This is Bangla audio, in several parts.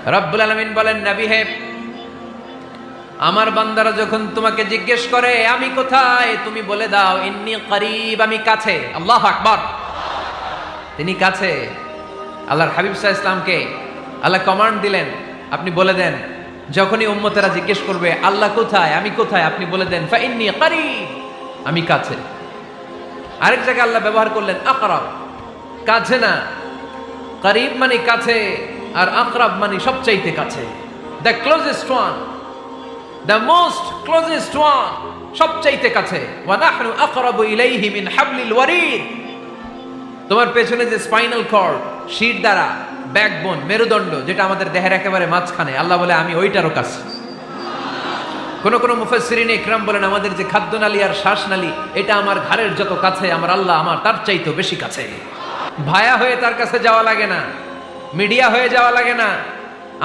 রব্বুল আলামিন বলেন, নবী হে, আমার বান্দারা যখন তোমাকে জিজ্ঞেস করে আমি কোথায়, তুমি বলে দাও ইন্নী করিব, আমি কাছে। আল্লাহু আকবার, তিনি কাছে। আল্লাহর হাবিব সাল্লাল্লাহু আলাইহি ওয়াসাল্লামকে আল্লাহ কমান্ড দিলেন, আপনি বলে দেন যখনই উম্মতেরা জিজ্ঞেস করবে আল্লাহ কোথায়, আমি কোথায়, আপনি বলে দেন ফা ইন্নী করিব, আমি কাছে। আরেক জায়গায় আল্লাহ ব্যবহার করলেন আকরাব, কাছে না, করিব মানে কাছে, আর আকরাব মানে সবচাইতে কাছে, the closest one, the most closest one, সবচাইতে কাছে। ওয়া নাহনু আকরাবু ইলাইহি মিন হাবলিল ওয়ারিদ। তোমার পেছনে যে স্পাইনাল কর্ড, শির দ্বারা, ব্যাকবোন, মেরুদণ্ড, যেটা আমাদের দেহের একেবারে মাঝখানে, আল্লাহ বলে আমি ওইটারও কাছে। কোন কোন মুফাসসিরিন ইকরাম বলেন আমাদের যে খাদ্যনালী আর শ্বাসনালী, এটা আমার ঘাড়ের যত কাছে, আমার আল্লাহ আমার তার চাইতেও বেশি কাছে। ভায়া হয়ে তার কাছে যাওয়া লাগে না, মিডিয়া হয়ে যাওয়া লাগে না।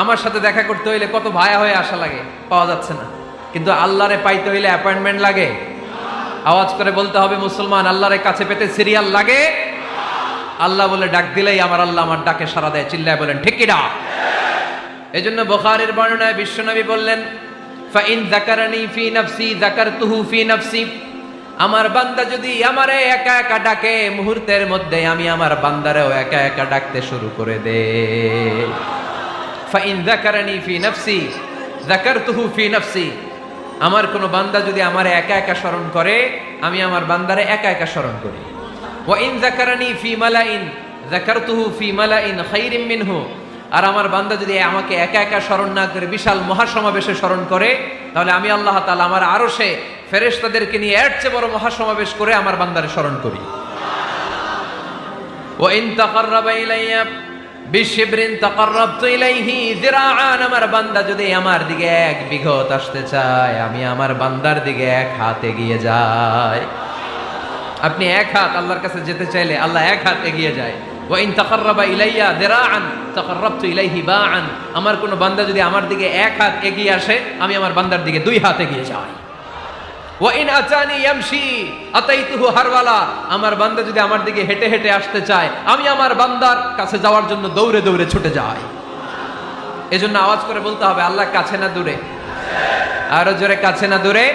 আমার সাথে দেখা করতে হইলে কত ভায়া হয়ে আসা লাগে, পাওয়া যাচ্ছে না। কিন্তু আল্লাহরে পাইতে হইলে অ্যাপয়েন্টমেন্ট লাগে। আওয়াজ করে বলতে হবে মুসলমান, আল্লাহরে কাছে পেতে সিরিয়াল লাগে। আল্লাহ বলে ডাক দিলেই আমার আল্লাহ আমার ডাকে সাড়া দেয়। চিল্লায় বলেন ঠিক কিনা? এজন্য বুখারীর বর্ণনায় বিশ্বনবী বললেন, ফাইন যাকারানি ফি নাফসি যাকারতুহু ফি নাফসি। আমার বান্দা যদি আমারে একা একা ডাকে, মুহূর্তের মধ্যে আমি আমার বান্দারেও একা একা ডাকতে শুরু করে দেই। ফাইন যাকারানি ফি নাফসি যাকারতুহু ফি নাফসি। আমার কোন বান্দা যদি আমারে একা একা স্মরণ করে, আমি আমার বান্দারে একা একা স্মরণ করি। ওয়া ইন যাকারানি ফি মালাইন যাকারতুহু ফি মালাইন খায়রিম মিনহু। আর আমার বান্দা যদি আমাকে একা একা স্মরণ না করে বিশাল মহাসমাবেশে স্মরণ করে, তাহলে আমি আল্লাহ তাআলা আমার আরশে ফেরেশতাদেরকে নিয়ে এর চেয়ে বড় মহাসমাবেশ করে আমার বান্দারে স্মরণ করি। ওয়া ইন তাকাররাবা ইলাইয়া বিশিবরিন তাকাররাবতু ইলাইহি যিরাআন। আমার বান্দা যদি আমার দিকে এক বিঘত আসতে চায়, আমি আমার বান্দার দিকে এক হাত এগিয়ে যাই। আপনি এক হাত আল্লাহর কাছে যেতে চাইলে আল্লাহ এক হাত এগিয়ে যায়। ওয়া ইন তাকাররাবা ইলাইয়া যিরাআন তাকাররাবতু ইলাইহি বাআন। আমার কোন বান্দা যদি আমার দিকে এক হাত এগিয়ে আসে, আমি আমার বান্দার দিকে দুই হাত এগিয়ে যাই। ওয়া ইন আতানি ইয়ামশি আতাইতুহু হারওয়ালা। আমার বান্দা যদি আমার দিকে হেঁটে হেঁটে আসতে চায়, আমি আমার বান্দার কাছে যাওয়ার জন্য দৌড়ে দৌড়ে ছুটে যাই। এজন্য আওয়াজ করে বলতে হবে আল্লাহ কাছে না দূরে? আরো জোরে, কাছে না দূরে?